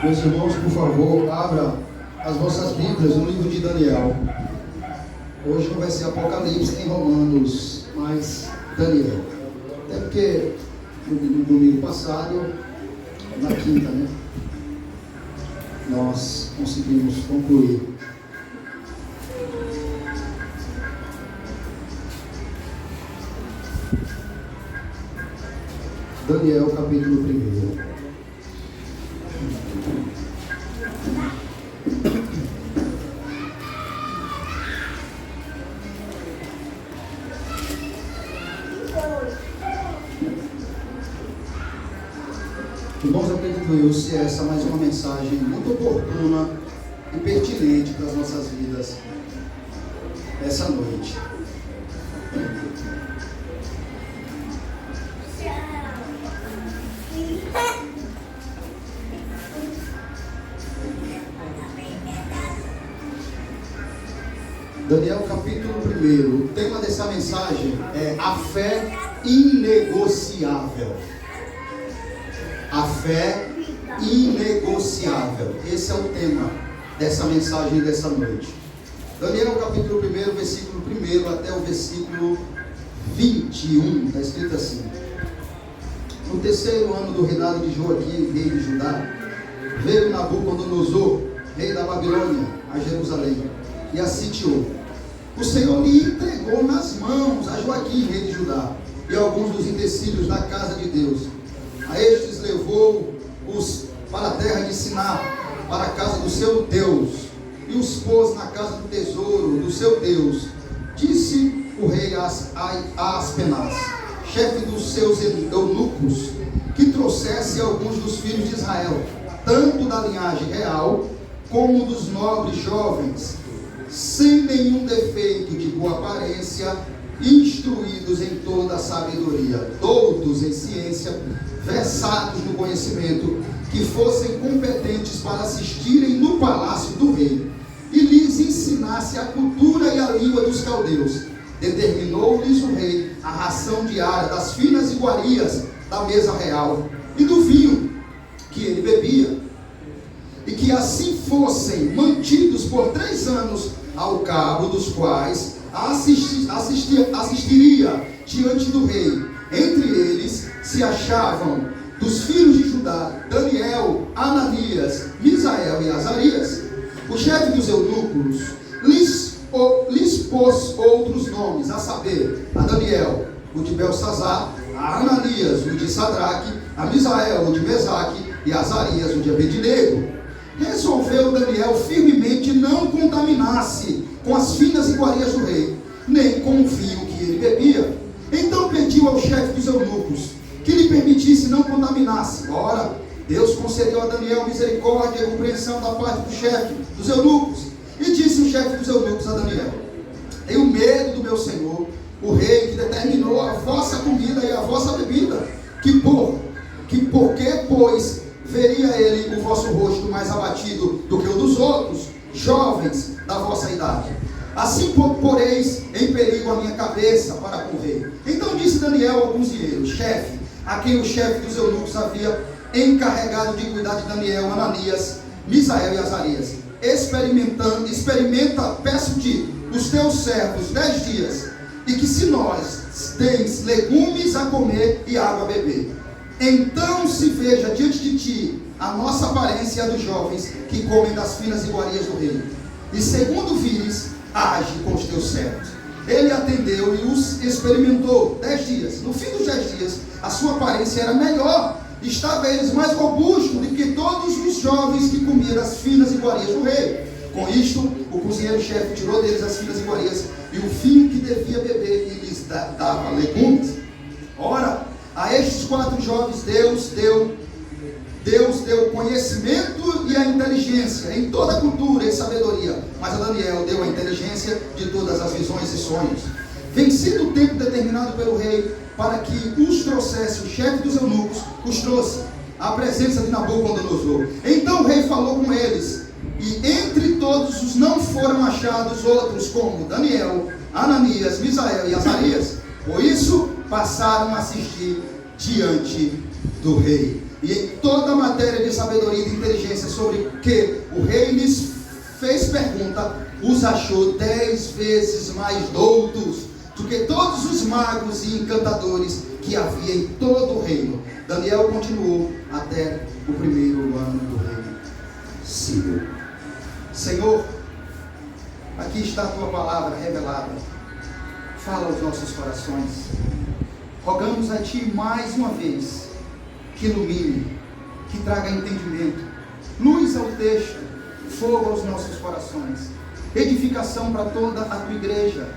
Meus irmãos, por favor, abra as vossas Bíblias no livro de Daniel. Hoje não vai ser Apocalipse nem Romanos, mas Daniel. Até porque no domingo passado, na quinta, né? Nós conseguimos concluir. Daniel, capítulo 1. Irmãos, acredito eu, se essa mais uma mensagem muito oportuna e pertinente para as nossas vidas essa noite. Daniel capítulo 1, o tema dessa mensagem é a fé inegociável. A fé inegociável. Esse é o tema dessa mensagem dessa noite. Daniel capítulo 1, versículo 1 até o versículo 21, está escrito assim: no terceiro ano do reinado de Joaquim, rei de Judá, veio Nabucodonosor, rei da Babilônia, a Jerusalém, e a sitiou. O Senhor lhe entregou nas mãos a Joaquim, rei de Judá, e alguns dos utensílios da casa de Deus. A estes levou-os para a terra de Siná, para a casa do seu Deus, e os pôs na casa do tesouro do seu Deus. Disse o rei a Aspenaz, chefe dos seus eunucos, que trouxesse alguns dos filhos de Israel, tanto da linhagem real, como dos nobres jovens, sem nenhum defeito de boa aparência, instruídos em toda a sabedoria, doutos em ciência, versados no conhecimento, que fossem competentes para assistirem no palácio do rei, e lhes ensinasse a cultura e a língua dos caldeus. Determinou-lhes o rei a ração diária das finas iguarias da mesa real, e do vinho que ele bebia, e que assim fossem mantidos por 3 anos, ao cabo dos quais assistiria diante do rei. Entre eles se achavam dos filhos de Judá Daniel, Ananias, Misael e Azarias. O chefe dos eunucos lhes pôs outros nomes, a saber, a Daniel, o de Belsazar, a Ananias, o de Sadraque, a Misael, o de Mesaque, e a Azarias, o de Abednego. Resolveu Daniel firmemente não contaminar-se com as finas iguarias do rei, nem com o vinho que ele bebia. Então pediu ao chefe dos eunucos que lhe permitisse não contaminar-se. Ora, Deus concedeu a Daniel misericórdia e compreensão da parte do chefe dos eunucos. E disse o chefe dos eunucos a Daniel: tenho medo do meu senhor, o rei, que determinou a vossa comida e a vossa bebida, porque, pois, veria ele o vosso rosto mais abatido do que o dos outros, jovens da vossa idade. Assim poreis em perigo a minha cabeça para com o rei. Então disse Daniel ao cozinheiro, chefe, a quem o chefe dos eunucos havia encarregado de cuidar de Daniel, Ananias, Misael e Azarias: experimenta, peço-te, os teus servos 10 dias, e que se nós tens legumes a comer e água a beber, então se veja diante de ti a nossa aparência e a dos jovens que comem das finas iguarias do rei. E segundo vires, age com os teus servos. Ele atendeu e os experimentou 10 dias. No fim dos 10 dias, a sua aparência era melhor. Estava eles mais robusto do que todos os jovens que comiam das finas iguarias do rei. Com isto, o cozinheiro-chefe tirou deles as finas iguarias e o vinho que devia beber, e lhes dava legumes. Ora, a estes 4 jovens Deus deu conhecimento e a inteligência em toda a cultura e sabedoria, mas a Daniel deu a inteligência de todas as visões e sonhos. Vencido o tempo determinado pelo rei para que os trouxesse, o chefe dos eunucos os trouxe à presença de Nabucodonosor. Então o rei falou com eles, e entre todos os não foram achados outros como Daniel, Ananias, Misael e Azarias. Por isso passaram a assistir diante do rei. e em toda a matéria de sabedoria e de inteligência sobre que o rei lhes fez pergunta, os achou 10 vezes mais doutos do que todos os magos e encantadores que havia em todo o reino. Daniel continuou até o primeiro ano do rei Ciro. Senhor, aqui está a tua palavra revelada. Fala aos nossos corações. Rogamos a ti mais uma vez que ilumine, que traga entendimento, luz ao texto, fogo aos nossos corações, edificação para toda a tua igreja,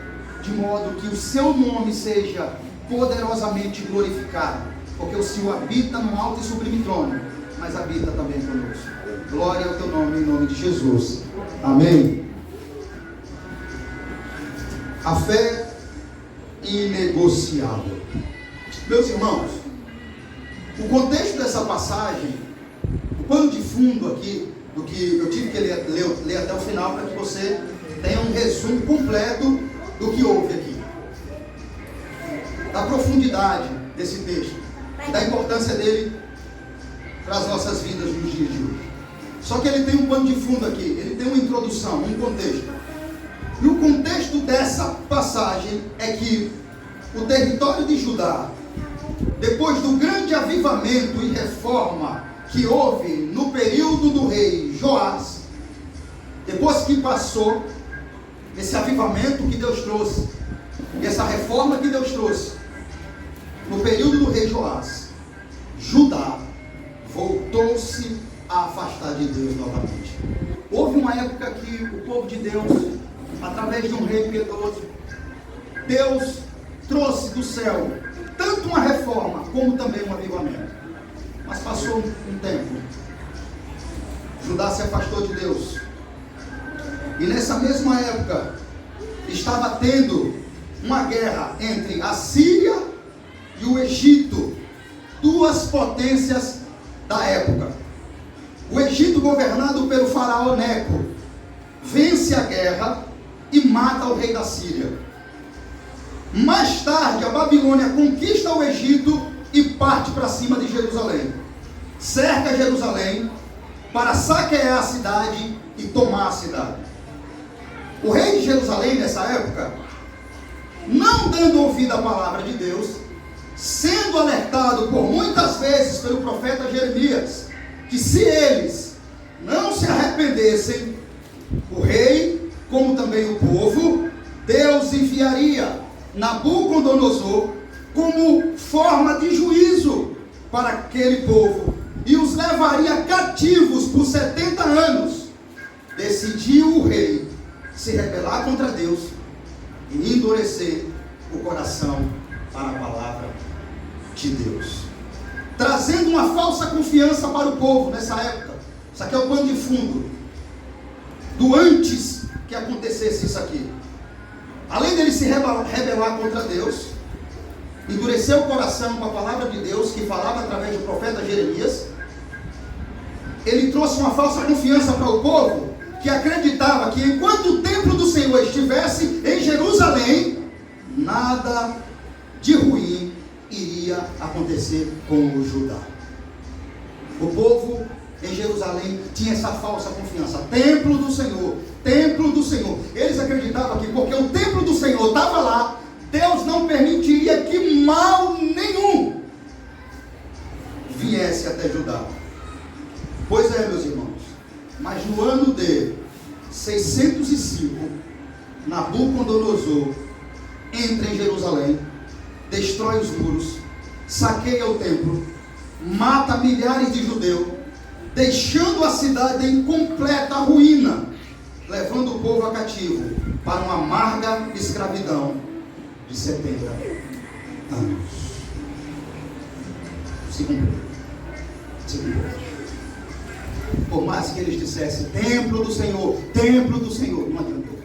de modo que o seu nome seja poderosamente glorificado, porque o Senhor habita no alto e sublime trono, mas habita também conosco. Glória ao teu nome, em nome de Jesus. Amém. A fé inegociável. Meus irmãos, o contexto dessa passagem, o pano de fundo aqui, do que eu tive que ler até o final, para que você tenha um resumo completo do que houve aqui, da profundidade desse texto, da importância dele para as nossas vidas nos dias de hoje. Só que ele tem um pano de fundo aqui, ele tem uma introdução, um contexto. E o contexto dessa passagem é que o território de Judá, depois do grande avivamento e reforma que houve no período do rei Joás, depois que passou esse avivamento que Deus trouxe, e essa reforma que Deus trouxe, no período do rei Joás, Judá voltou-se a afastar de Deus novamente. Houve uma época que o povo de Deus, através de um rei piedoso, Deus trouxe do céu tanto uma reforma como também um avivamento. Mas passou um tempo, Judá se afastou de Deus, e nessa mesma época estava tendo uma guerra entre a Síria e o Egito, duas potências da época. O Egito, governado pelo faraó Neco, vence a guerra e mata o rei da Síria. Mais tarde, a Babilônia conquista o Egito e parte para cima de Jerusalém. Cerca Jerusalém para saquear a cidade e tomar a cidade. O rei de Jerusalém, nessa época, não dando ouvido à palavra de Deus, sendo alertado por muitas vezes pelo profeta Jeremias, que se eles não se arrependessem, o rei, como também o povo, Deus enviaria Nabucodonosor como forma de juízo para aquele povo e os levaria cativos por 70 anos. Decidiu o rei se rebelar contra Deus e endurecer o coração para a palavra de Deus, trazendo uma falsa confiança para o povo nessa época. Isso aqui é o pano de fundo do antes que acontecesse isso aqui. Além dele se rebelar contra Deus, endurecer o coração com a palavra de Deus, que falava através do profeta Jeremias, ele trouxe uma falsa confiança para o povo, que acreditava que enquanto o templo do Senhor estivesse em Jerusalém, nada de ruim iria acontecer com o Judá. O povo em Jerusalém tinha essa falsa confiança. Templo do Senhor, templo do Senhor. Eles acreditavam que porque o templo do Senhor estava lá, Deus não permitiria que mal nenhum viesse até Judá. Pois é, meus irmãos, mas no ano de 605, Nabucodonosor entra em Jerusalém, destrói os muros, saqueia o templo, mata milhares de judeus, deixando a cidade em completa ruína, levando o povo a cativo para uma amarga escravidão de 70 anos. Se cumpriu. Por mais que eles dissessem templo do Senhor, não adiantou.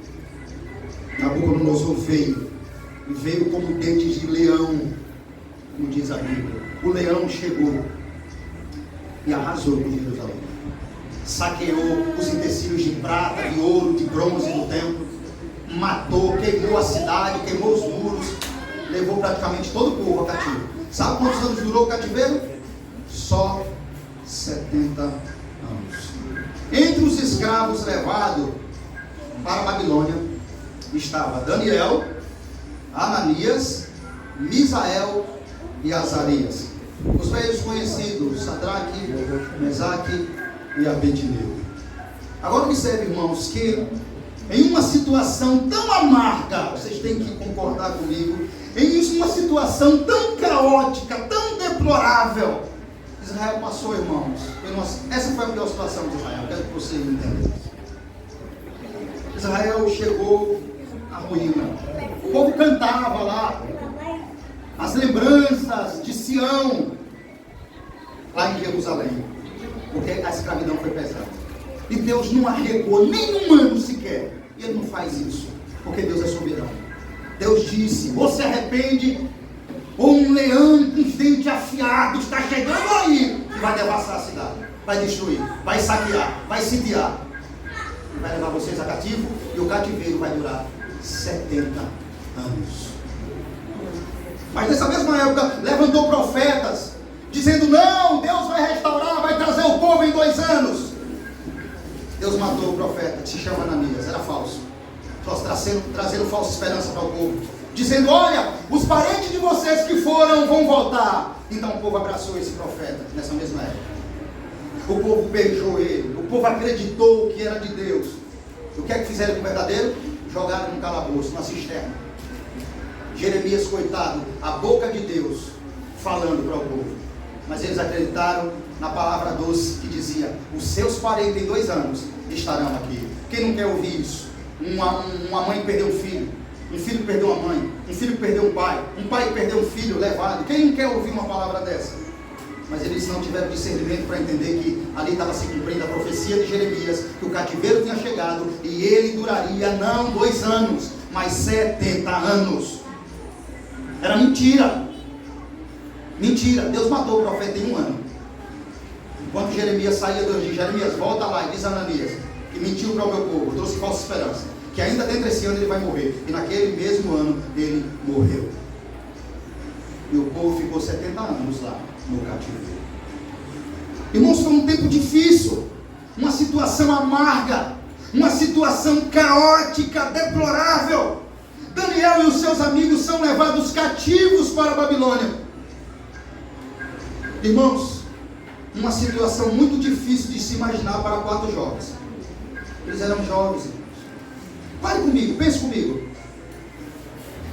Nabucodonosor veio como dentes de leão, como diz a Bíblia. O leão chegou e arrasou com Jerusalém. Saqueou os utensílios de prata, de ouro, de bronze do templo, matou, queimou a cidade, queimou os muros, levou praticamente todo o povo a cativo. Sabe quantos anos durou o cativeiro? Só 70 anos. Entre os escravos levados para a Babilônia estava Daniel, Ananias, Misael e Azarias. Os velhos conhecidos, Sadraque, Mesaque e Abednego. Agora observe, irmãos, que em uma situação tão amarga, vocês têm que concordar comigo, em uma situação tão caótica, tão deplorável, Israel passou, irmãos. Essa foi a pior situação de Israel, quero que vocês entendam. Israel chegou à ruína. O povo cantava lá as lembranças de Sião, lá em Jerusalém, porque a escravidão foi pesada. E Deus não arregou nem um ano sequer. E Ele não faz isso, porque Deus é soberano. Deus disse: ou se arrepende, ou um leão com dente afiado está chegando aí e vai devastar a cidade, vai destruir, vai saquear, vai sitiar, e vai levar vocês a cativo, e o cativeiro vai durar 70 anos. Mas nessa mesma época levantou profetas dizendo: não, Deus vai restaurar, vai trazer o povo em 2 anos. Deus matou o profeta, que se chama Ananias, era falso, só trazendo falsa esperança para o povo, dizendo: olha, os parentes de vocês que foram vão voltar. Então o povo abraçou esse profeta nessa mesma época. O povo beijou ele, o povo acreditou que era de Deus. O que é que fizeram com o verdadeiro? Jogaram no calabouço, na cisterna. Jeremias, coitado, a boca de Deus falando para o povo. Mas eles acreditaram na palavra doce que dizia: os seus parentes em 2 anos estarão aqui. Quem não quer ouvir isso? Uma mãe que perdeu um filho que perdeu uma mãe, um filho que perdeu um pai que perdeu um filho levado. Quem não quer ouvir uma palavra dessa? Mas eles não tiveram discernimento para entender que ali estava se cumprindo a profecia de Jeremias, que o cativeiro tinha chegado e ele duraria não 2 anos, mas 70 anos. Era mentira. Mentira. Deus matou o profeta em 1 ano. Enquanto Jeremias saía do anjo, Jeremias, volta lá e diz a Ananias que mentiu para o meu povo, trouxe falsa esperança, que ainda dentro desse ano ele vai morrer. E naquele mesmo ano ele morreu. E o povo ficou 70 anos lá no cativeiro. Irmãos, foi um tempo difícil, uma situação amarga, uma situação caótica, deplorável. Daniel e os seus amigos são levados cativos para a Babilônia. Irmãos, uma situação muito difícil de se imaginar para 4 jovens. Eles eram jovens, irmãos. Pare comigo, pense comigo.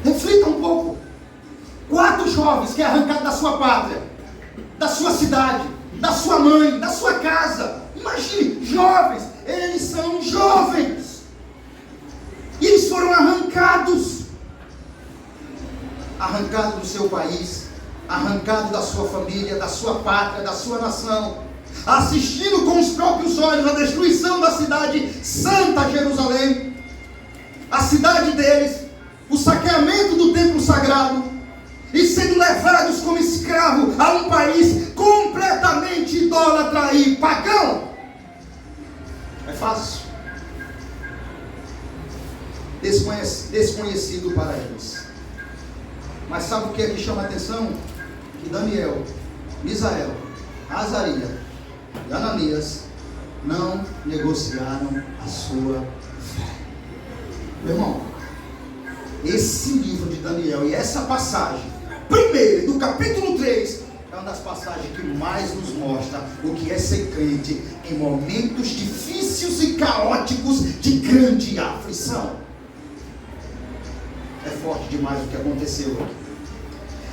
Reflita um pouco. 4 jovens que é arrancado da sua pátria, da sua cidade, da sua mãe, da sua casa. Imagine, jovens, eles são jovens. E eles foram arrancados do seu país, arrancado da sua família, da sua pátria, da sua nação, assistindo com os próprios olhos a destruição da cidade santa Jerusalém, a cidade deles, o saqueamento do templo sagrado, e sendo levados como escravo a um país completamente idólatra e pagão. É fácil? Desconhecido para eles. Mas sabe o que é que chama a atenção? Que Daniel, Misael, Azarias e Ananias não negociaram a sua fé. Meu irmão, esse livro de Daniel e essa passagem, primeiro, do capítulo 3, é uma das passagens que mais nos mostra o que é ser crente em momentos difíceis e caóticos de grande aflição. É forte demais o que aconteceu aqui.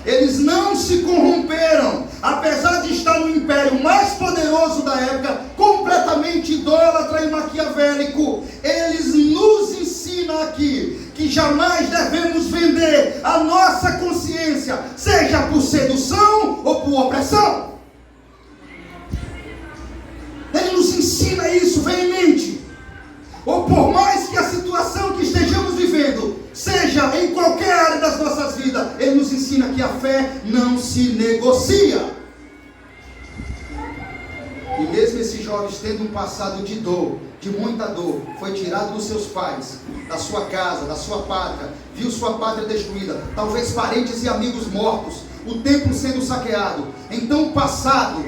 Eles não se corromperam, apesar de estar no império mais poderoso da época, completamente idólatra e maquiavélico. Eles nos ensinam aqui que jamais devemos vender a nossa consciência, seja por sedução ou por opressão. Ele nos ensina isso veemente. Ou por mais que a situação que estejamos vivendo seja em qualquer área das nossas vidas, ele nos ensina que a fé não se negocia. E mesmo esses jovens tendo um passado de dor, de muita dor, foi tirado dos seus pais, da sua casa, da sua pátria, viu sua pátria destruída, talvez parentes e amigos mortos, o templo sendo saqueado. Então o passado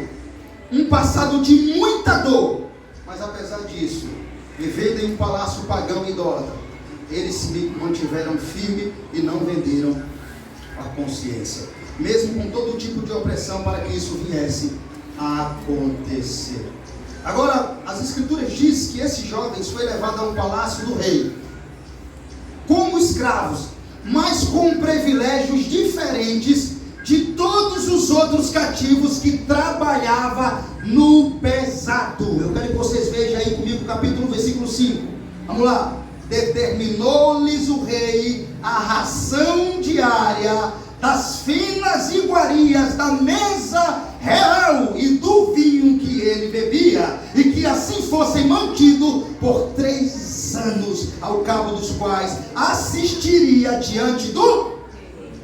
um passado de muita dor, mas apesar disso, vivendo em um palácio pagão e idólatra, eles se mantiveram firmes e não venderam a consciência, mesmo com todo tipo de opressão, para que isso viesse a acontecer. Agora, as escrituras dizem que esses jovens foi levado a um palácio do rei, como escravos, mas com privilégios diferentes de todos os outros cativos que trabalhavam no pesado. Eu quero que vocês vejam aí comigo o capítulo, versículo 5. Vamos lá. Determinou-lhes o rei a ração diária das finas iguarias da mesa real e do vinho que ele bebia, e que assim fossem mantidos por 3 anos, ao cabo dos quais assistiria diante do...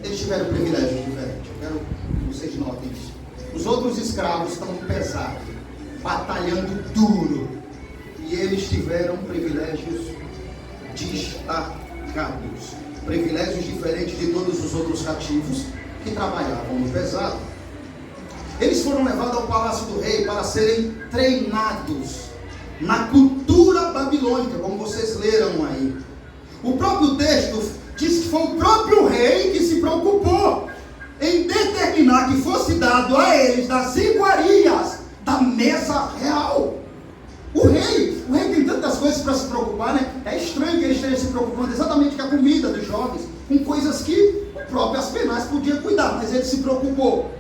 Eles tiveram privilégios diferentes. Eu quero que vocês notem isso. Os outros escravos estão pesados, batalhando duro, e eles tiveram privilégios destacados, privilégios diferentes de todos os outros cativos que trabalhavam no pesado. Eles foram levados ao palácio do rei para serem treinados na cultura babilônica, como vocês leram aí. O próprio texto diz que foi o próprio rei que se preocupou em determinar que fosse dado a eles das iguarias da mesa real. O rei tem tantas coisas para se preocupar, né? É estranho que ele esteja se preocupando exatamente com a comida dos jovens, com coisas que o próprio Aspenaz podia cuidar, mas ele se preocupou.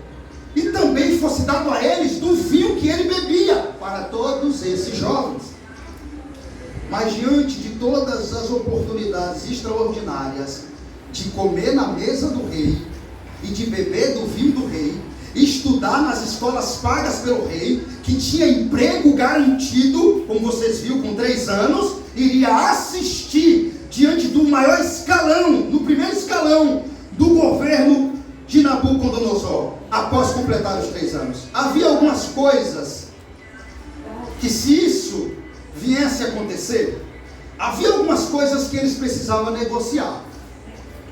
E também fosse dado a eles do vinho que ele bebia, para todos esses jovens. Mas diante de todas as oportunidades extraordinárias de comer na mesa do rei e de beber do vinho do rei, estudar nas escolas pagas pelo rei, que tinha emprego garantido, como vocês viram, com 3 anos, iria assistir diante do maior escalão, no primeiro escalão do governo de Nabucodonosor, após completar os 3 anos. Havia algumas coisas que, se isso viesse a acontecer, havia algumas coisas que eles precisavam negociar,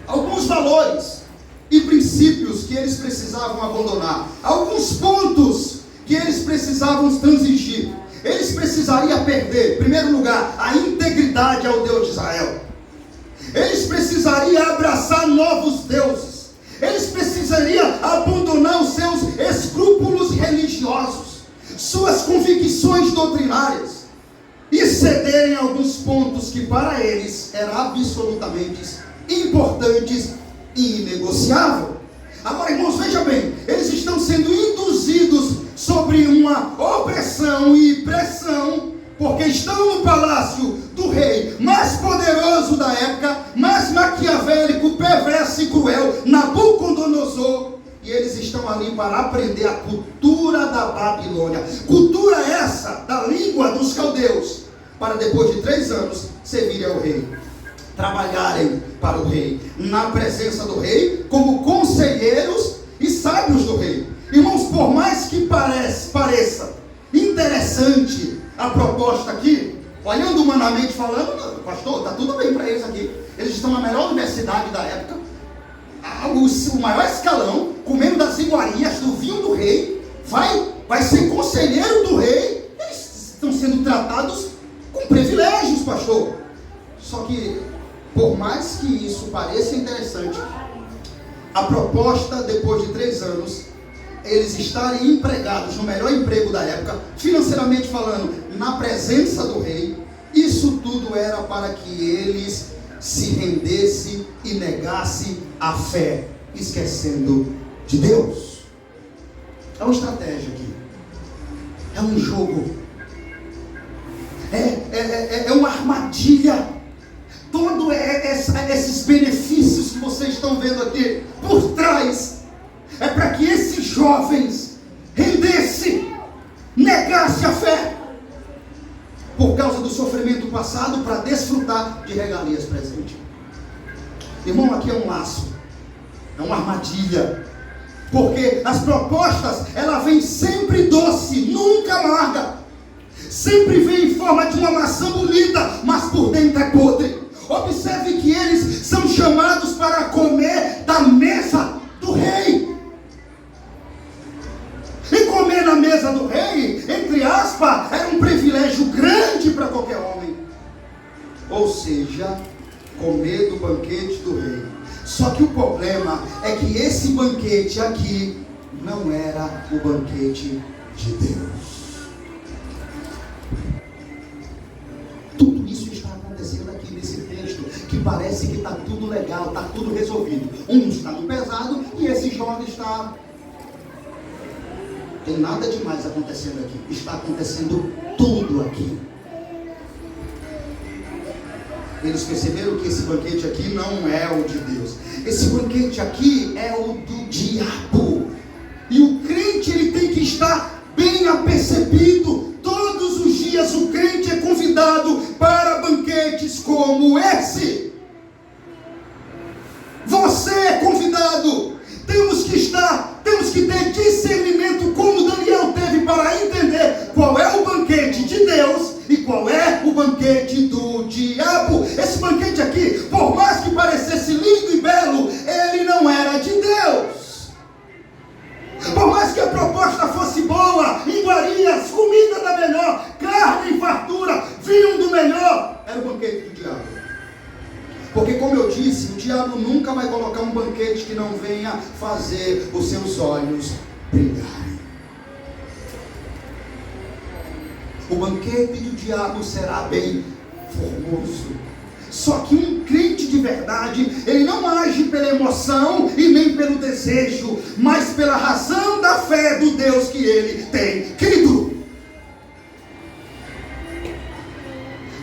alguns valores e princípios que eles precisavam abandonar, alguns pontos que eles precisavam transigir. Eles precisariam perder, em primeiro lugar, a integridade ao Deus de Israel. Eles precisariam abraçar novos deuses. Eles precisariam abandonar os seus escrúpulos religiosos, suas convicções doutrinárias, e cederem alguns pontos que para eles eram absolutamente importantes e inegociável. Agora, irmãos, veja bem, eles estão sendo induzidos sobre uma opressão e pressão, porque estão no palácio do rei mais poderoso da época, mais maquiavélico, perverso e cruel, Nabucodonosor, e eles estão ali para aprender a cultura da Babilônia, cultura essa da língua dos caldeus, para depois de 3 anos servirem ao rei, trabalharem para o rei, na presença do rei, como conselheiros e sábios do rei. Irmãos, por mais que pareça interessante a proposta aqui, olhando humanamente falando, pastor, está tudo bem para eles aqui. Eles estão na melhor universidade da época, o maior escalão, comendo das iguarias do vinho do rei, vai ser conselheiro do rei. Eles estão sendo tratados com privilégios, pastor. Só que, por mais que isso pareça interessante, a proposta, depois de 3 anos, eles estarem empregados no melhor emprego da época, financeiramente falando, na presença do rei, isso tudo era para que eles se rendessem e negassem a fé, esquecendo de Deus. É uma estratégia aqui, é um jogo, é uma armadilha. Todos esses benefícios que vocês estão vendo aqui por trás, é para que esses jovens rendessem, negassem a fé, por causa do sofrimento passado, para desfrutar de regalias presentes. Irmão, aqui é um laço, é uma armadilha, porque as propostas, ela vem sempre doce, nunca amarga, sempre vem em forma de uma maçã bonita, mas por dentro é podre. Observe que eles são chamados para comer da mesa do rei. E comer na mesa do rei Só que o problema é que esse banquete aqui não era o banquete de Deus. Tudo isso está acontecendo aqui nesse texto, que parece que está tudo legal, está tudo resolvido. Um está no pesado e esse jovem está... Tem nada demais acontecendo aqui. Está acontecendo tudo aqui. Eles perceberam que esse banquete aqui não é o de Deus. Esse banquete aqui é o do diabo. E o crente, ele tem que estar bem apercebido. Todos os dias o crente é convidado para banquetes como esse. Você é convidado. Temos que ter discernimento, como Daniel teve, para entender qual é o banquete de Deus e qual é o banquete do diabo. Esse banquete aqui, por mais que parecesse lindo e belo, ele não era de Deus. Por mais que a proposta fosse boa, iguarias, comida da melhor, carne e fartura, vinho do melhor, era o banquete do diabo. Porque, como eu disse, o diabo nunca vai colocar um banquete que não venha fazer os seus olhos brilharem. O banquete do diabo será bem formoso. Só que um crente de verdade, ele não age pela emoção e nem pelo desejo, mas pela razão da fé do Deus que ele tem crido.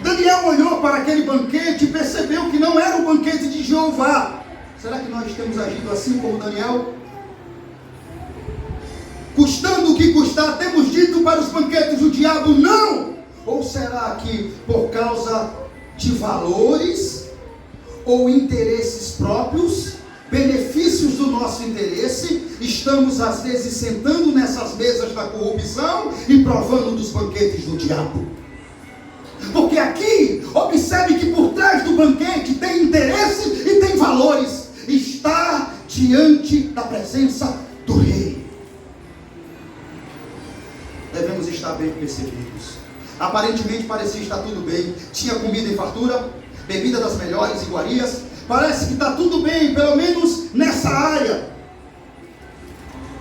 Daniel olhou para aquele banquete e percebeu que não era o banquete de Jeová. Será que nós temos agido assim como Daniel? Custando o que custar, temos dito para os banquetes do diabo não? Ou será que por causa de valores ou interesses próprios, benefícios do nosso interesse, estamos às vezes sentando nessas mesas da corrupção e provando dos banquetes do diabo? Porque aqui, observe que por trás do banquete tem interesse e tem valores. Está diante da presença do rei. Devemos estar bem percebidos. Aparentemente parecia estar tudo bem. Tinha comida em fartura, bebida das melhores iguarias. Parece que está tudo bem, pelo menos nessa área.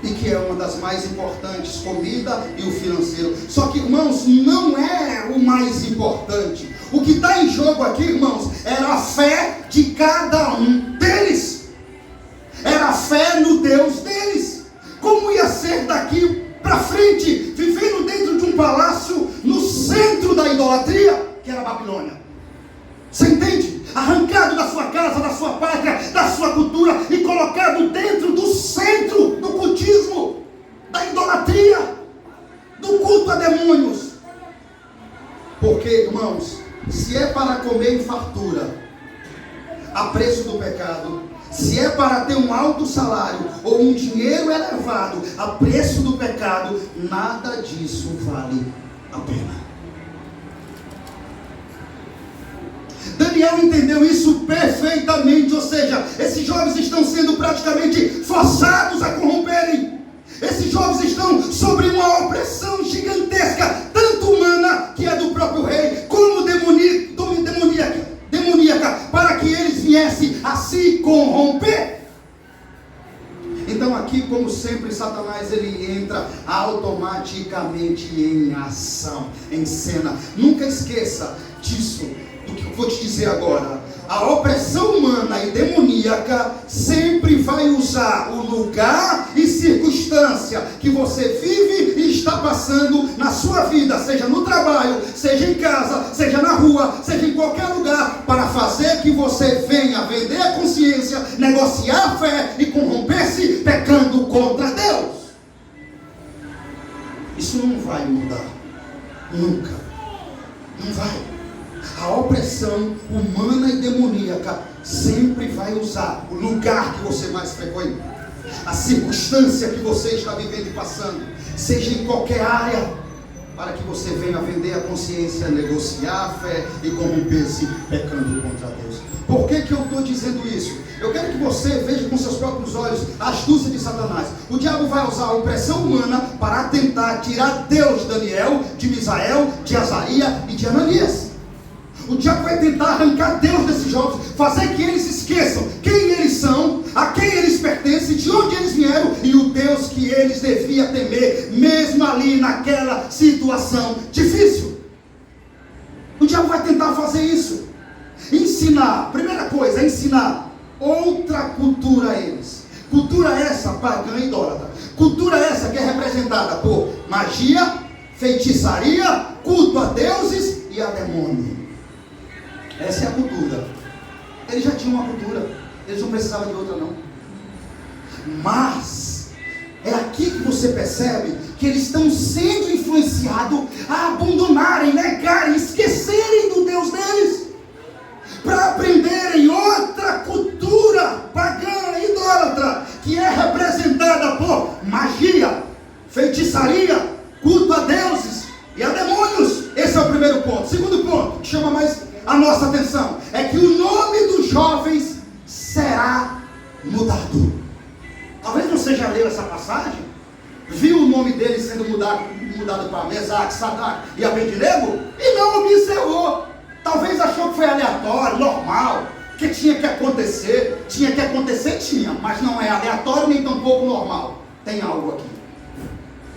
E que é uma das mais importantes, comida e o financeiro. Só que, irmãos, não é o mais importante. O que está em jogo aqui, irmãos, era a fé de cada um deles. Era a fé no Deus deles. Como ia ser daqui para frente, vivendo dentro de um palácio no centro da idolatria, que era a Babilônia. Você entende? Arrancado da sua casa, da sua pátria, da sua cultura e colocado dentro do centro do cultismo, da idolatria, do culto a demônios. Porque, irmãos, se é para comer em fartura, a preço do pecado, se é para ter um alto salário ou um dinheiro elevado a preço do pecado, nada disso vale a pena. Daniel entendeu isso perfeitamente, ou seja, esses jovens estão sendo praticamente forçados a corromperem. Esses jovens estão sobre uma opressão gigantesca, tanto humana, que é do próprio rei, como demoníaca, para que eles viessem a se corromper. Então aqui, como sempre, Satanás ele entra automaticamente em ação, em cena. Nunca esqueça disso, do que eu vou te dizer agora. A opressão humana e demoníaca sempre vai usar o lugar e circunstância que você vive e está passando na sua vida, seja no trabalho, seja em casa, seja na rua, seja em qualquer lugar, para fazer que você venha vender a consciência, negociar a fé e corromper-se pecando contra Deus. Isso não vai mudar, nunca, não vai. A opressão humana e demoníaca sempre vai usar o lugar que você mais frequenta, a circunstância que você está vivendo e passando, seja em qualquer área, para que você venha vender a consciência, negociar a fé e corromper-se pecando contra Deus. Por que eu estou dizendo isso? Eu quero que você veja com seus próprios olhos a astúcia de Satanás. O diabo vai usar a opressão humana para tentar tirar Deus de Daniel, de Misael, de Azaria e de Ananias. O diabo vai tentar arrancar Deus desses jovens, fazer que eles esqueçam quem eles são, a quem eles pertencem, de onde eles vieram e o Deus que eles deviam temer, mesmo ali naquela situação difícil. O diabo vai tentar fazer isso. Ensinar, primeira coisa, ensinar outra cultura a eles. Cultura essa pagã e idólatra. Cultura essa que é representada por magia, feitiçaria, culto a deuses e a demônio. Essa é a cultura. Eles já tinham uma cultura, eles não precisavam de outra não. Mas é aqui que você percebe que eles estão sendo influenciados a abandonarem, negarem, esquecerem do Deus deles, para aprenderem outra cultura pagã, idólatra, que é representada por magia, feitiçaria, culto a deuses e a demônios. Esse é o primeiro ponto. Segundo ponto, que chama mais a nossa atenção, é que o nome dos jovens será mudado. Talvez você já leu essa passagem, viu o nome deles sendo mudado para Mesaque, Sadraque e Abednego e não observou. Talvez achou que foi aleatório, normal, que tinha que acontecer. Tinha, mas não é aleatório nem tampouco normal. Tem algo aqui.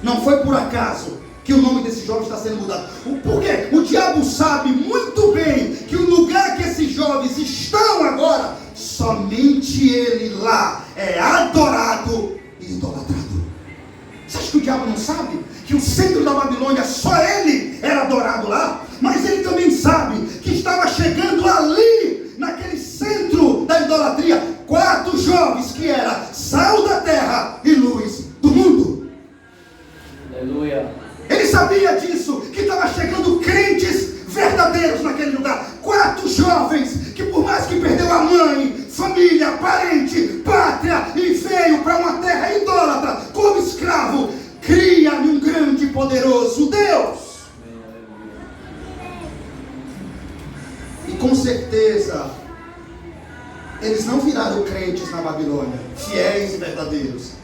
Não foi por acaso que o nome desses jovens está sendo mudado. Por quê? O diabo sabe muito bem que o lugar que esses jovens estão agora, somente ele lá é adorado e idolatrado. Você acha que o diabo não sabe que o centro da Babilônia, só ele era adorado lá? Mas ele também sabe que estava chegando ali, naquele centro da idolatria, 4 jovens que eram sal da terra e luz do mundo. Aleluia. Ele sabia disso, que estava chegando crentes verdadeiros naquele lugar. 4 jovens que, por mais que perdeu a mãe, família, parente, pátria e veio para uma terra idólatra como escravo, cria-lhe um grande e poderoso Deus. E com certeza eles não viraram crentes na Babilônia, fiéis e verdadeiros.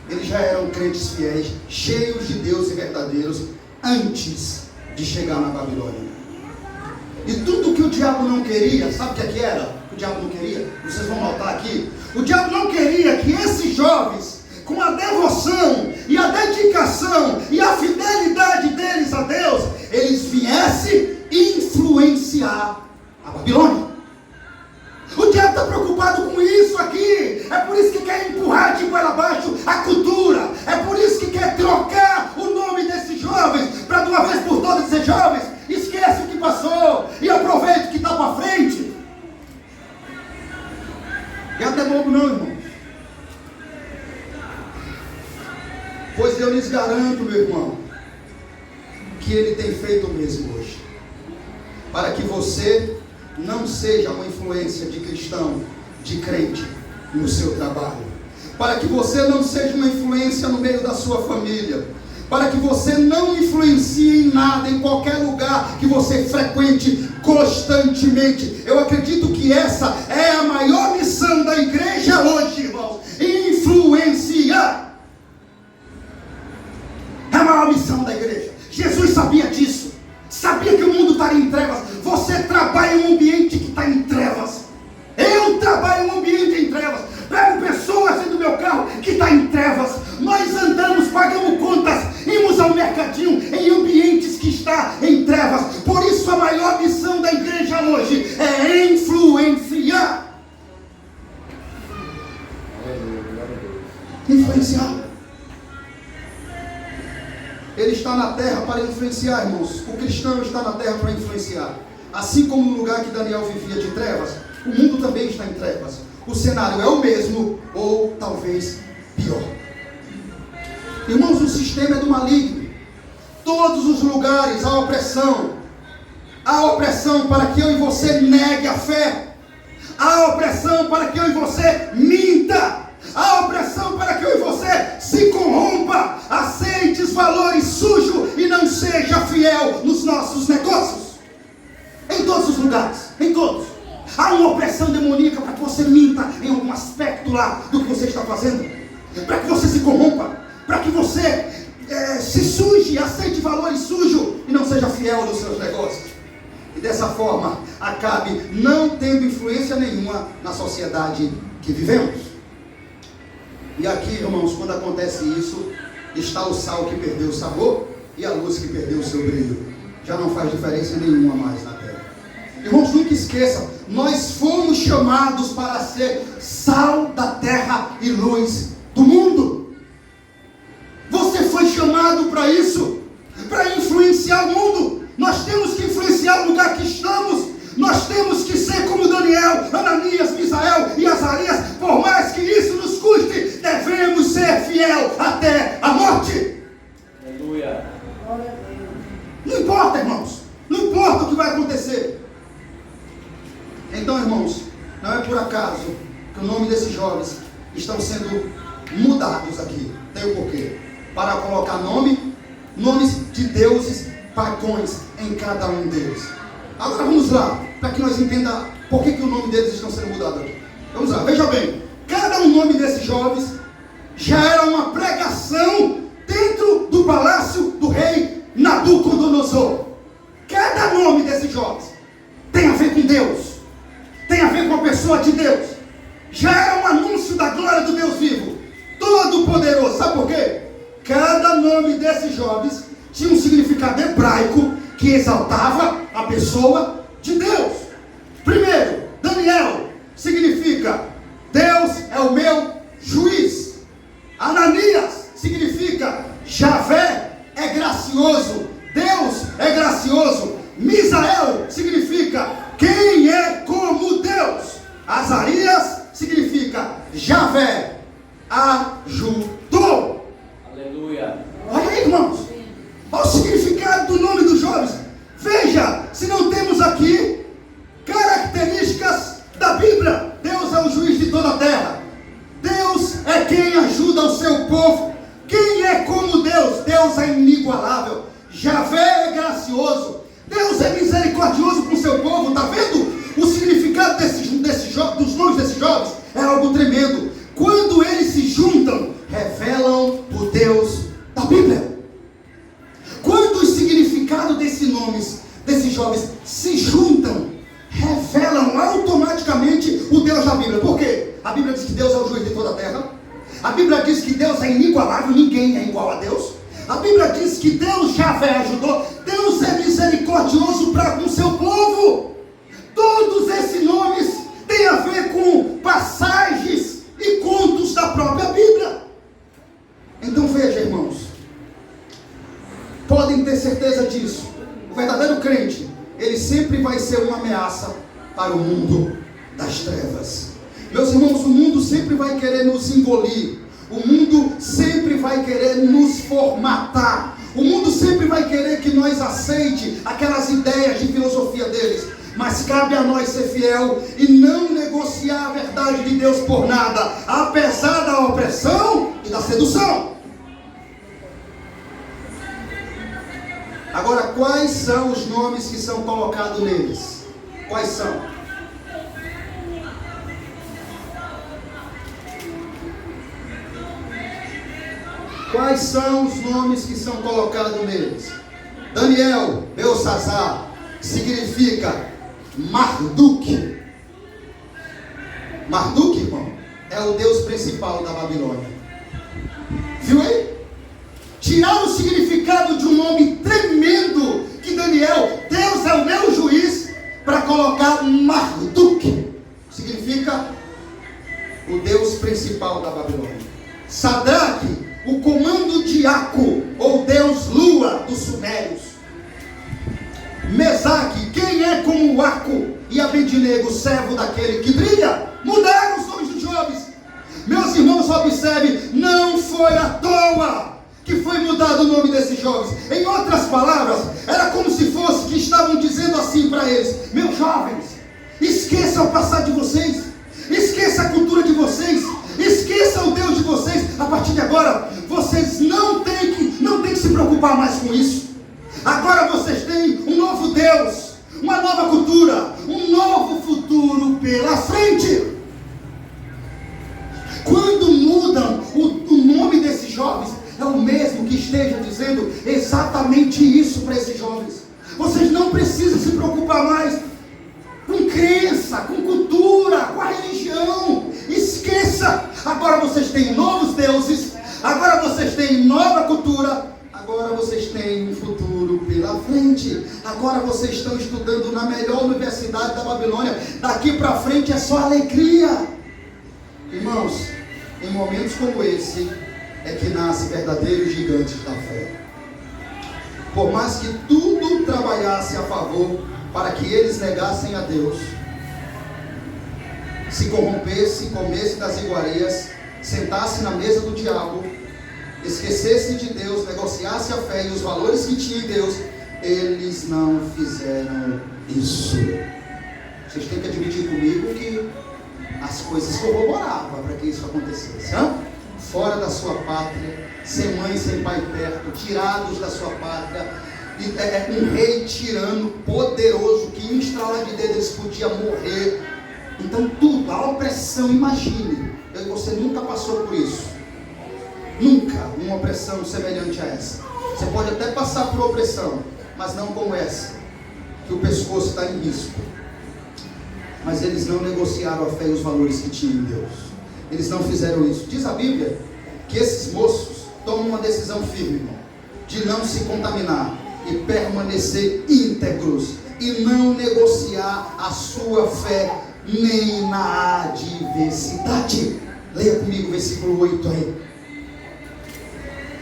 Eles já eram crentes fiéis, cheios de Deus e verdadeiros, antes de chegar na Babilônia. E tudo que o diabo não queria, sabe o que era? O diabo não queria, vocês vão notar aqui, o diabo não queria que esses jovens, com a devoção e a dedicação e a fidelidade deles a Deus, eles viessem influenciar a Babilônia. O diabo está preocupado com isso aqui. É por isso que quer empurrar de goela abaixo a cultura. É por isso que quer trocar o nome desses jovens, para de uma vez por todas dizer: jovens, esquece o que passou e aproveite o que está para frente. E até bobo não, irmão. Pois eu lhes garanto, meu irmão, que ele tem feito o mesmo hoje, para que você não seja uma influência de cristão, de crente no seu trabalho, para que você não seja uma influência no meio da sua família, para que você não influencie em nada, em qualquer lugar que você frequente constantemente. Eu acredito que essa é a maior missão da igreja hoje, irmãos: influenciar. É a maior missão da igreja. Jesus sabia disso, sabia que o mundo estaria em trevas. Você trabalha em um ambiente que está em trevas. Eu trabalho em um ambiente em trevas. Pego pessoas dentro do meu carro que está em trevas. Nós andamos, pagamos contas, íamos ao mercadinho em ambientes que está em trevas. Por isso a maior missão da igreja hoje é influenciar. Influenciar. Ele está na terra para influenciar, irmãos. O cristão está na terra para influenciar. Assim como no lugar que Daniel vivia de trevas, o mundo também está em trevas. O cenário é o mesmo, ou talvez pior. Irmãos, o sistema é do maligno. Todos os lugares há opressão. Há opressão para que eu e você negue a fé. Há opressão para que eu e você minta. Há opressão para que eu e você se corrompa, aceite os valores sujos e não seja fiel nos nossos negócios. Em todos os lugares, em todos. Há uma opressão demoníaca para que você minta em algum aspecto lá do que você está fazendo, para que você se corrompa, para que você se suje, aceite valores sujos e não seja fiel nos seus negócios. E dessa forma, acabe não tendo influência nenhuma na sociedade que vivemos. E aqui, irmãos, quando acontece isso, está o sal que perdeu o sabor e a luz que perdeu o seu brilho. Já não faz diferença nenhuma mais na terra. Irmãos, nunca esqueçam, nós fomos chamados para ser sal da terra e luz do mundo. Você foi chamado para isso, para influenciar o mundo. Nós temos que influenciar o lugar que estamos. Nós temos que ser como Daniel, Ananias, Misael e Azarias. Por mais que isso nos custe, devemos ser fiel até a morte. Aleluia. Não importa, irmãos. Não importa o que vai acontecer. Então, irmãos, não é por acaso que o nome desses jovens estão sendo mudados aqui. Tem um porquê. Para colocar nomes de deuses pagãos em cada um deles. Agora vamos lá, para que nós entendamos por que o nome deles estão sendo mudados aqui. Vamos lá, veja bem. Cada um nome desses jovens já era uma pregação dentro do palácio do rei Nabucodonosor. Cada nome desses jovens tem a ver com Deus, tem a ver com a pessoa de Deus. Já era um anúncio da glória do Deus vivo, todo poderoso. Sabe por quê? Cada nome desses jovens tinha um significado hebraico que exaltava a pessoa de Deus. Primeiro, Daniel significa Deus é o meu juiz. Ananias significa Javé é gracioso, Deus é gracioso. Misael significa quem é como Deus. Azarias significa Javé ajudou. Aleluia. Olha aí, irmãos, olha o significado do nome dos jovens. Veja, se não temos aqui características da Bíblia. Deus é o juiz de toda a terra. Deus é quem ajuda o seu povo. Quem é como Deus? Deus é inigualável. Javé é gracioso. Deus é misericordioso com o seu povo. Está vendo? O significado dos nomes desses jovens é algo tremendo. Quando eles se juntam, revelam o Deus da Bíblia. Quando o significado desses nomes, desses jovens, se juntam, revelam automaticamente o Deus da Bíblia. Por quê? A Bíblia diz que Deus é o juiz de toda a terra. A Bíblia diz que Deus é inigualável, ninguém é igual a Deus. A Bíblia diz que Deus Javé ajudou. Deus é misericordioso para com o seu povo. Todos esses nomes têm a ver com passagens e contos da própria Bíblia. Então veja, irmãos, podem ter certeza disso. O verdadeiro crente, ele sempre vai ser uma ameaça para o mundo das trevas. Meus irmãos, o mundo sempre vai querer nos engolir. O mundo sempre vai querer nos formatar. O mundo sempre vai querer que nós aceite aquelas ideias de filosofia deles. Mas cabe a nós ser fiel e não negociar a verdade de Deus por nada, apesar da opressão e da sedução. Agora, quais são os nomes que são colocados neles? Quais são? Quais são os nomes que são colocados neles? Daniel, Belsazar, significa Marduk. Marduk, irmão, é o Deus principal da Babilônia. Viu aí? Tirar o significado de um nome tremendo que Daniel, Deus é o meu juiz, para colocar Marduk, significa o Deus principal da Babilônia. Sadraque, o comando de Aco, ou Deus Lua dos Sumérios. Mesaque, quem é como Aco? E Abednego, servo daquele que brilha. Mudaram os nomes dos jovens. Meus irmãos, observe, não foi à toa que foi mudado o nome desses jovens. Em outras palavras, era como se fosse que estavam dizendo assim para eles: meus jovens, esqueça o passado de vocês, esqueça a cultura de vocês, esqueça o Deus de vocês. A partir de agora, vocês não têm que se preocupar mais com isso. Agora vocês têm um novo Deus, uma nova cultura, um novo futuro pela frente. Quando mudam o nome desses jovens, é o mesmo que esteja dizendo exatamente isso para esses jovens. Vocês não não precisa se preocupar mais com crença, com cultura, com a religião. Esqueça. Agora vocês têm novos deuses, agora vocês têm nova cultura, agora vocês têm um futuro pela frente. Agora vocês estão estudando na melhor universidade da Babilônia. Daqui para frente é só alegria. Irmãos, em momentos como esse é que nascem verdadeiros gigantes da fé. Por mais que tudo trabalhasse a favor para que eles negassem a Deus, se corrompesse, comesse das iguarias, sentasse na mesa do diabo, esquecesse de Deus, negociasse a fé e os valores que tinha em Deus, eles não fizeram isso. Vocês têm que admitir comigo que as coisas corroboravam para que isso acontecesse, hein? Fora da sua pátria, sem mãe, sem pai perto, tirados da sua pátria, um rei tirano, poderoso, que em estralar de dedo eles podiam morrer. Então tudo, a opressão, imagine, eu e você nunca passou por isso, nunca uma opressão semelhante a essa. Você pode até passar por opressão, mas não como essa, que o pescoço está em risco. Mas eles não negociaram a fé e os valores que tinham em Deus. Eles não fizeram isso. Diz a Bíblia que esses moços tomam uma decisão firme, irmão, de não se contaminar e permanecer íntegros e não negociar a sua fé nem na adversidade. Leia comigo o versículo 8 aí.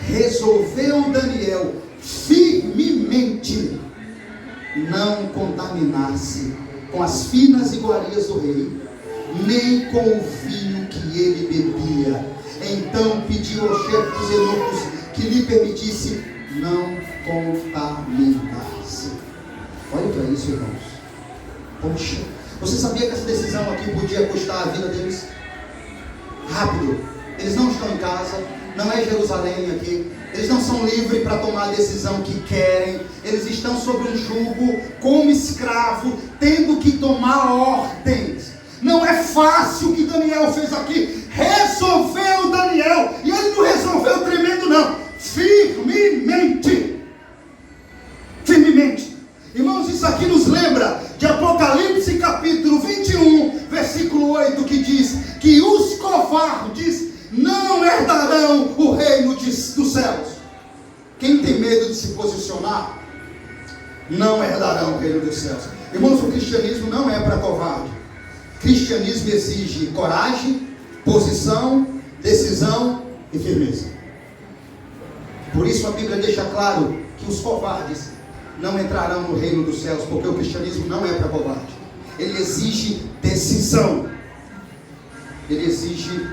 Resolveu Daniel firmemente não contaminar-se com as finas iguarias do rei, nem com o vinho que ele bebia. Então pediu ao chefe dos eunucos que lhe permitisse não contaminar-se. Olha para isso, irmãos. Poxa, você sabia que essa decisão aqui podia custar a vida deles? Rápido. Eles não estão em casa, não é Jerusalém aqui. Eles não são livres para tomar a decisão que querem. Eles estão sob um jugo, como escravo, tendo que tomar ordens. Não é fácil o que Daniel fez aqui. Resolveu Daniel. E ele não resolveu tremendo não. Firmemente. Firmemente. Irmãos, isso aqui nos lembra de Apocalipse capítulo 21, versículo 8, que diz que os covardes não herdarão o reino dos céus. Quem tem medo de se posicionar, não herdarão o reino dos céus. Irmãos, o cristianismo não é para covarde. Cristianismo exige coragem, posição, decisão e firmeza. Por isso a Bíblia deixa claro que os covardes não entrarão no reino dos céus, porque o cristianismo não é para covarde. Ele exige decisão, ele exige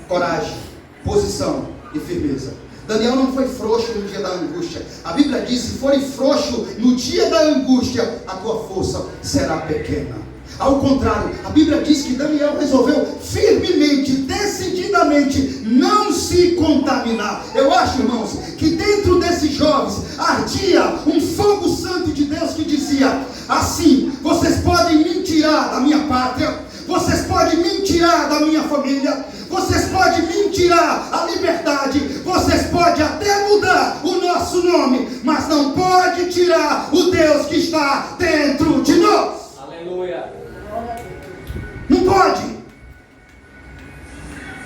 coragem, posição e firmeza. Daniel não foi frouxo no dia da angústia. A Bíblia diz: se fores frouxo no dia da angústia, a tua força será pequena. Ao contrário, a Bíblia diz que Daniel resolveu firmemente, decididamente, não se contaminar. Eu acho, irmãos, que dentro desses jovens ardia um fogo santo de Deus que dizia assim: vocês podem me tirar da minha pátria, vocês podem me tirar da minha família, vocês podem me tirar a liberdade, vocês podem até mudar o nosso nome, mas não pode tirar o Deus que está dentro de nós. Aleluia. Não pode.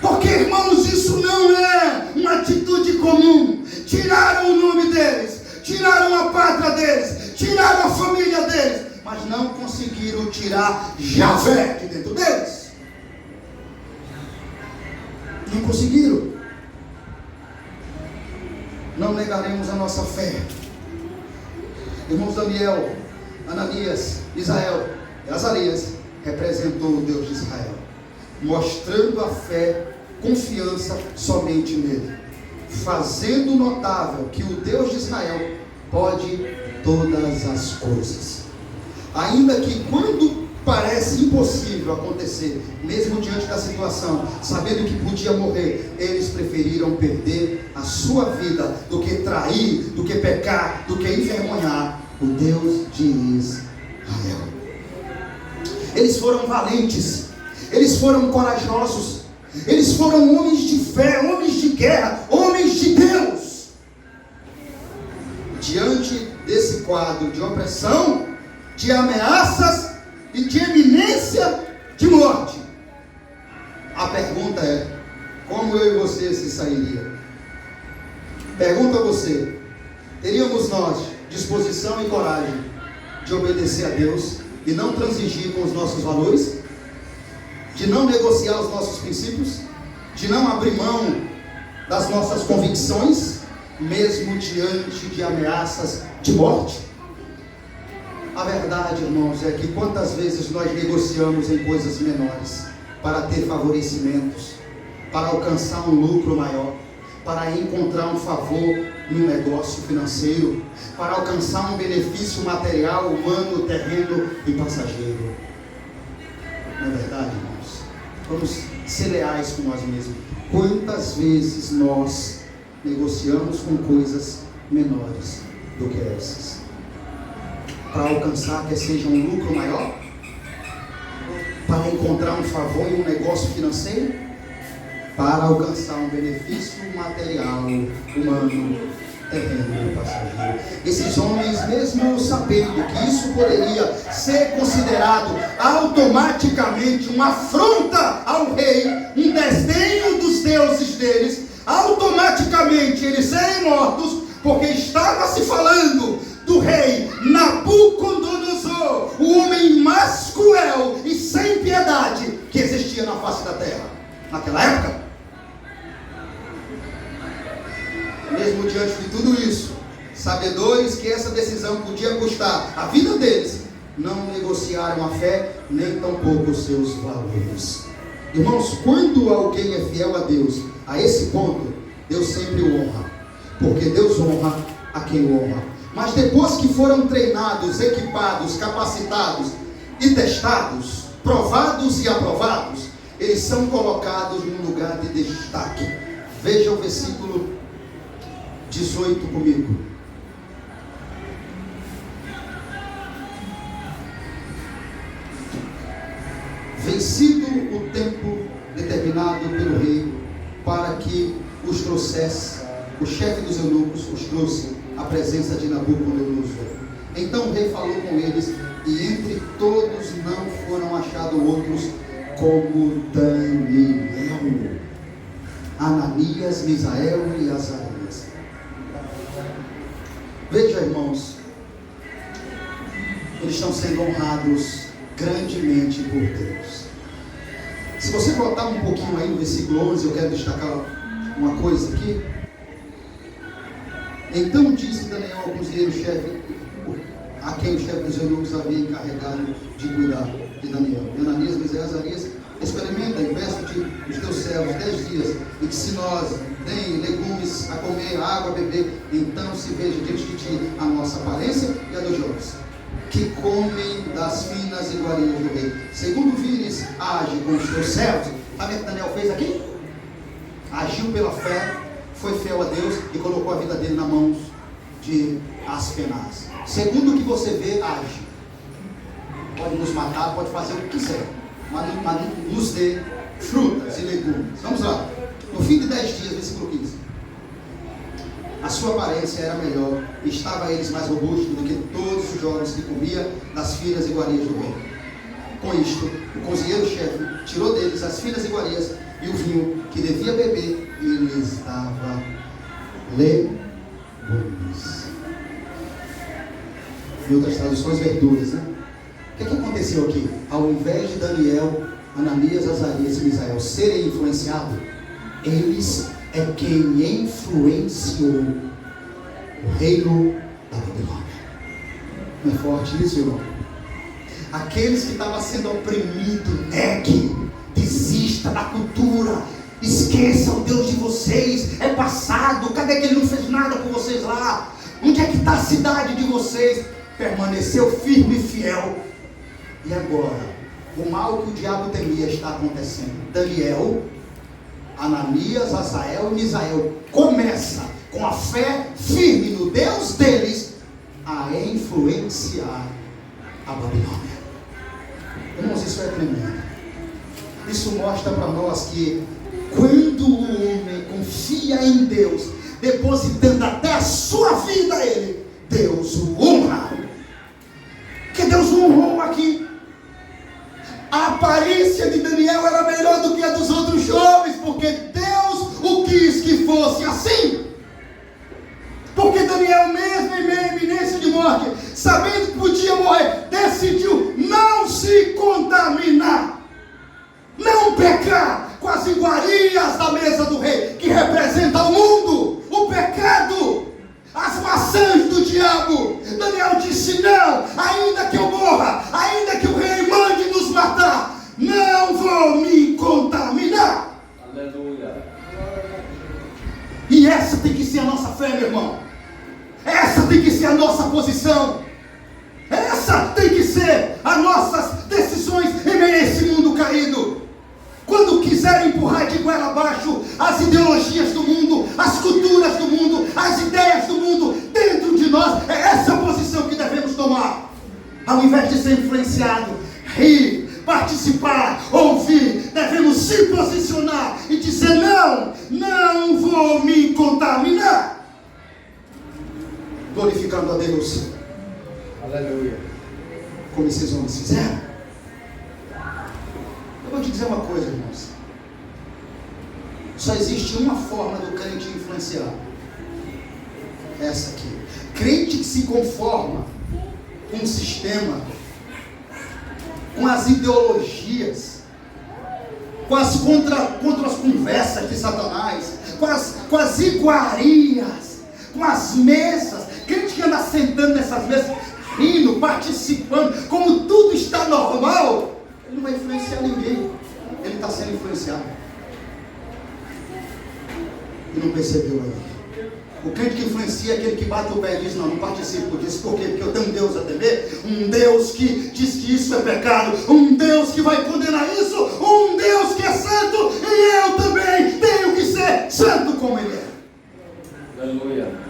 Porque, irmãos, isso não é uma atitude comum. Tiraram o nome deles, tiraram a pátria deles, tiraram a família deles, mas não conseguiram tirar Javé de dentro deles. Não conseguiram. Não negaremos a nossa fé. Irmãos, Daniel, Ananias, Misael e Azarias representou o Deus de Israel, mostrando a fé, confiança somente nele, fazendo notável que o Deus de Israel pode todas as coisas. Ainda que quando parece impossível acontecer, mesmo diante da situação, sabendo que podia morrer, eles preferiram perder a sua vida do que trair, do que pecar, do que envergonhar o Deus de Israel. Eles foram valentes, eles foram corajosos, eles foram homens de fé, homens de guerra, homens de Deus. Diante desse quadro de opressão, de ameaças e de iminência de morte. A pergunta é: como eu e você se sairia? Pergunto a você: teríamos nós disposição e coragem de obedecer a Deus e não transigir com os nossos valores? De não negociar os nossos princípios? De não abrir mão das nossas convicções, mesmo diante de ameaças de morte? A verdade, irmãos, é que quantas vezes nós negociamos em coisas menores para ter favorecimentos, para alcançar um lucro maior, para encontrar um favor no negócio financeiro, para alcançar um benefício material, humano, terreno e passageiro. Não é verdade, irmãos? Vamos ser leais com nós mesmos. Quantas vezes nós negociamos com coisas menores do que essas, para alcançar que seja um lucro maior, para encontrar um favor em um negócio financeiro, para alcançar um benefício material, humano, terreno e passageiro. Esses homens, mesmo sabendo que isso poderia ser considerado automaticamente uma afronta ao rei, um desdenho dos deuses deles, automaticamente eles serem mortos, porque estava se falando do rei Nabucodonosor, o homem mais cruel e sem piedade que existia na face da terra naquela época. Mesmo diante de tudo isso, sabedores que essa decisão podia custar a vida deles, não negociaram a fé, nem tampouco os seus valores. Irmãos, quando alguém é fiel a Deus, a esse ponto, Deus sempre o honra, porque Deus honra a quem o honra. Mas depois que foram treinados, equipados, capacitados e testados, provados e aprovados, eles são colocados num lugar de destaque. Veja o versículo 18 comigo. Vencido o tempo determinado pelo rei para que os trouxesse, o chefe dos eunucos os trouxe à presença de Nabucodonosor. Então o rei falou com eles, e entre todos não foram achados outros como Daniel, Ananias, Misael e Azarias. Veja, irmãos, eles estão sendo honrados grandemente por Deus. Se você voltar um pouquinho aí no versículo 11, eu quero destacar uma coisa aqui. Então disse Daniel ao conselheiro-chefe, a quem o chefe dos eunucos havia encarregado de cuidar de Daniel: Ananias, Misael e Azarias, experimenta e peço-te os teus servos 10 dias, e que se nós deem legumes a comer, água a beber, então se veja diante de ti a nossa aparência e a dos jovens, que comem das finas iguarias do rei. Segundo vires, age com os teus servos. Sabe o que Daniel fez aqui? Agiu pela fé, foi fiel a Deus e colocou a vida dele nas mãos de Aspenaz. Segundo o que você vê, age. Pode nos matar, pode fazer o que quiser, mas nos dê frutas e legumes. Vamos lá. No fim de 10 dias, versículo 15. A sua aparência era melhor, e estava eles mais robustos do que todos os jovens que comia das finas iguarias do rei. Com isto, o conselheiro-chefe tirou deles as finas iguarias e o vinho que devia beber, e lhes dava legumes. Em outras traduções, verduras, né? O que aconteceu aqui? Ao invés de Daniel, Ananias, Azarias e Misael serem influenciados, eles é quem influenciou o reino da Babilônia. Não é forte isso, irmão? Aqueles que estavam sendo oprimidos, negue, desista da cultura, esqueçam o Deus de vocês, é passado, cadê que ele não fez nada por vocês lá? Onde é que está a cidade de vocês? Permaneceu firme e fiel. E agora, o mal que o diabo temia está acontecendo. Daniel, Ananias, Azael e Misael começa com a fé firme no Deus deles a influenciar a Babilônia. Irmãos, isso é tremendo. Isso mostra para nós que quando o homem confia em Deus, depositando até a sua vida a Ele, Deus o honra. Porque Deus o aparência de Daniel era melhor do que a dos outros jovens, porque Deus o quis que fosse assim. Porque Daniel, mesmo em meio à iminência de morte, sabendo que podia morrer, decidiu não se contaminar, não pecar com as iguarias da mesa do rei, que representa o mundo, o pecado, as maçãs do diabo. Daniel disse: não, ainda que eu morra, ainda que o rei mande nos matar, não vou me contaminar. Aleluia. E essa tem que ser a nossa fé, meu irmão. Essa tem que ser a nossa posição. Essa tem que ser as nossas decisões em meio a esse mundo caído. Quando quiser empurrar de goela abaixo as ideologias do mundo, as culturas do mundo, as ideias do mundo dentro de nós, é essa a posição que devemos tomar. Ao invés de ser influenciado, rir, participar, ouvir, devemos se posicionar e dizer: não, não vou me contaminar. Glorificando a Deus. Aleluia. Como esses homens fizeram. Eu vou te dizer uma coisa, irmãos. Só existe uma forma do crente influenciar. Essa aqui. Crente que se conforma com o sistema, com as ideologias, com as contra as conversas de Satanás, com as iguarias, com as mesas. Crente que anda sentando nessas mesas, rindo, participando, como tudo está normal, ele não vai influenciar ninguém. Ele está sendo influenciado. E não percebeu ainda. O crente que influencia é aquele que bate o pé e diz: não participo disso. Por quê? Porque eu tenho um Deus a temer, um Deus que diz que isso é pecado, um Deus que vai condenar isso, um Deus que é santo, e eu também tenho que ser santo como Ele é. Aleluia.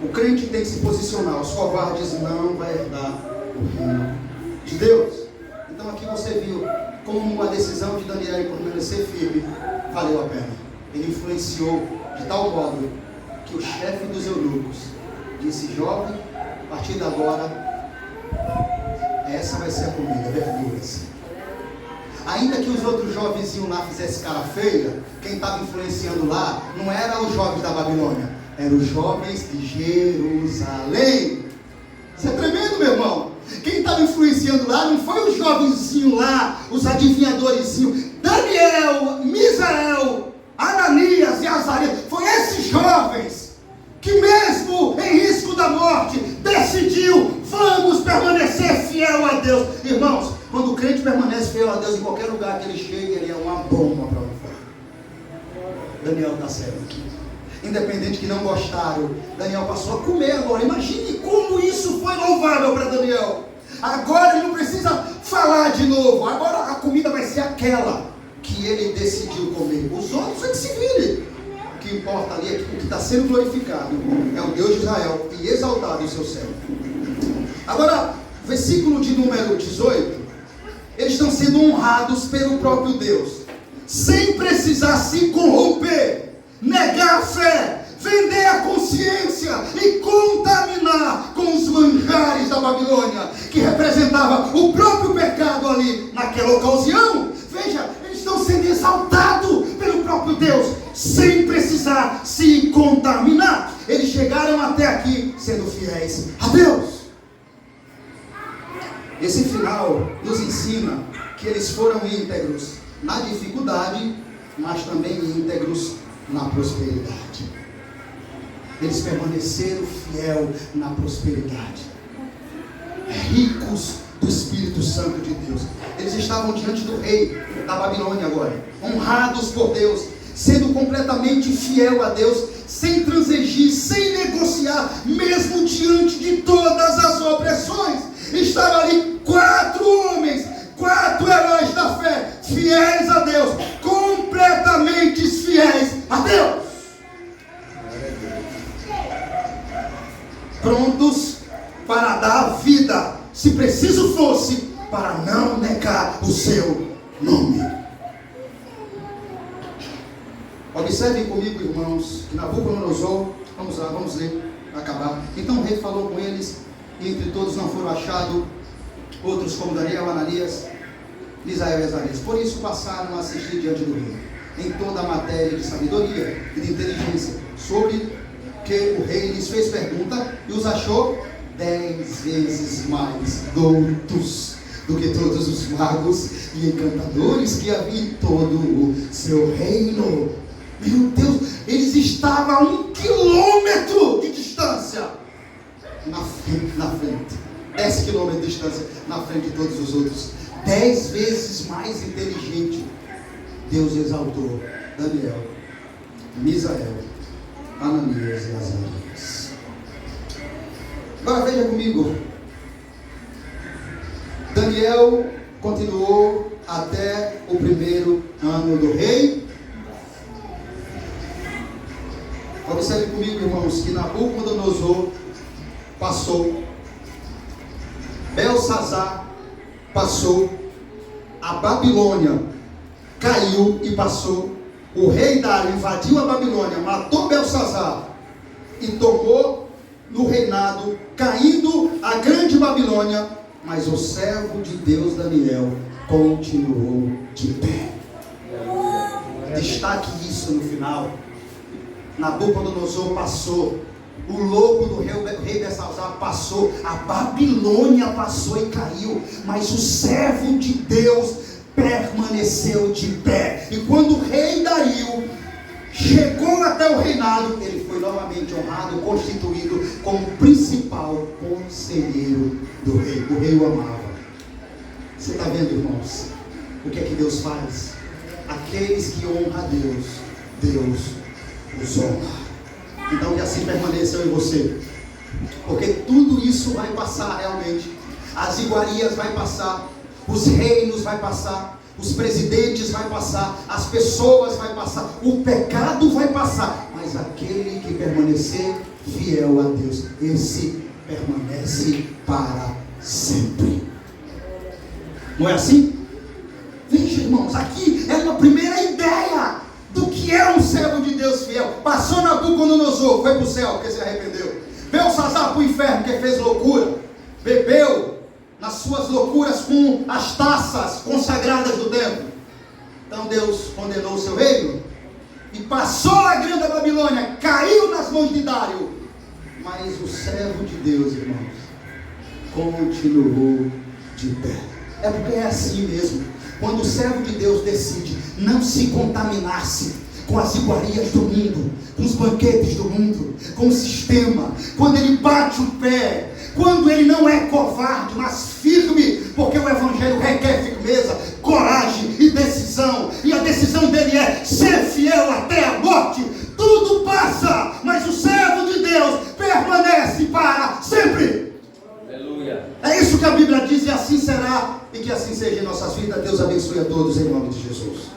O crente tem que se posicionar. Os covardes não vai herdar o reino de Deus. Então aqui você viu como a decisão de Daniel em permanecer firme valeu a pena. Ele influenciou de tal modo que o chefe dos eunucos disse: jovem, a partir de agora, essa vai ser a comida, verduras. Ainda que os outros jovenzinhos lá fizessem cara feia, quem estava influenciando lá não era os jovens da Babilônia, eram os jovens de Jerusalém. Isso é tremendo, meu irmão. Quem estava influenciando lá não foi os jovenzinhos lá, os adivinhadorzinhos, Daniel, Misael, Ananias e Azarias. Foi esses jovens que, mesmo em risco da morte, decidiu: vamos permanecer fiel a Deus. Irmãos, quando o crente permanece fiel a Deus, em qualquer lugar que ele chegue, ele é uma bomba para o inferno. Daniel está certo aqui. Independente que não gostaram, Daniel passou a comer agora. Imagine como isso foi louvável para Daniel. Agora ele não precisa falar de novo. Agora a comida vai ser aquela que ele decidiu comer. Os outros é que se virem. O que importa ali é que o que está sendo glorificado é o Deus de Israel e exaltado em seu céu. Agora, versículo de número 18. Eles estão sendo honrados pelo próprio Deus, sem precisar se corromper, negar a fé, vender a consciência e contaminar com os manjares da Babilônia, que representava o próprio pecado ali naquela ocasião. Veja, eles estão sendo exaltados pelo próprio Deus, sem precisar se contaminar. Eles chegaram até aqui sendo fiéis a Deus. Esse final nos ensina que eles foram íntegros na dificuldade, mas também íntegros na prosperidade. Eles permaneceram fiel na prosperidade, ricos do Espírito Santo de Deus. Eles estavam diante do rei da Babilônia agora, honrados por Deus, sendo completamente fiel a Deus, sem transigir, sem negociar, mesmo diante de todas as opressões. Estavam ali 4 homens, 4 heróis da fé, fiéis a Deus, completamente fiéis a Deus, prontos para dar vida, se preciso fosse, para não negar o seu nome. Observem comigo, irmãos, que Nabucodonosor, vamos lá, vamos ler, acabar. Então o rei falou com eles, e entre todos não foram achados outros como Daniel, Ananias Misael e Azarias. Por isso passaram a assistir diante do rei, em toda a matéria de sabedoria e de inteligência, sobre que o rei lhes fez pergunta e os achou 10 vezes mais doutos do que todos os magos e encantadores que havia em todo o seu reino. Meu Deus, eles estavam a 1 quilômetro de distância na frente, 10 quilômetros de distância na frente de todos os outros, 10 vezes mais inteligente. Deus exaltou Daniel, Misael, Ananias e Azarias. Agora veja comigo, Daniel continuou até o primeiro ano do rei. Observe comigo, irmãos, que Nabucodonosor passou, Belsazar passou, a Babilônia caiu e passou, o rei Dário invadiu a Babilônia, matou Belsazar e tomou no reinado, caindo a grande Babilônia, mas o servo de Deus Daniel continuou de pé. Destaque isso no final. Nabucodonosor passou, o louco do rei Belsazar passou, a Babilônia passou e caiu, mas o servo de Deus permaneceu de pé. E quando o rei Dario chegou até o reinado, ele foi novamente honrado, constituído como principal conselheiro do rei. O rei o amava. Você está vendo, irmãos, o que é que Deus faz? Aqueles que honram a Deus, Deus os honra. Então que assim permaneça eu e você, porque tudo isso vai passar realmente. As iguarias vai passar, os reinos vai passar, os presidentes vai passar, as pessoas vai passar, o pecado vai passar, mas aquele que permanecer fiel a Deus, esse permanece para sempre. Não é assim? Veja, irmãos, aqui é uma primeira ideia do que é um servo de Deus fiel. Passou Nabucodonosor, foi para o céu porque se arrependeu. Belsazar para o inferno porque fez loucura, bebeu nas suas loucuras com as taças consagradas do templo. Então Deus condenou o seu reino e passou a grande Babilônia, caiu nas mãos de Dário, mas o servo de Deus, irmãos, continuou de pé. É porque é assim mesmo. Quando o servo de Deus decide não se contaminar-se com as iguarias do mundo, com os banquetes do mundo, com o sistema, quando ele bate o pé, quando ele não é covarde, mas firme, porque o evangelho requer firmeza, coragem e decisão, e a decisão dele é ser fiel até a morte. Tudo passa, mas o servo de Deus permanece para sempre. Aleluia. É isso que a Bíblia diz, e assim será, e que assim seja em nossas vidas. Deus abençoe a todos em nome de Jesus.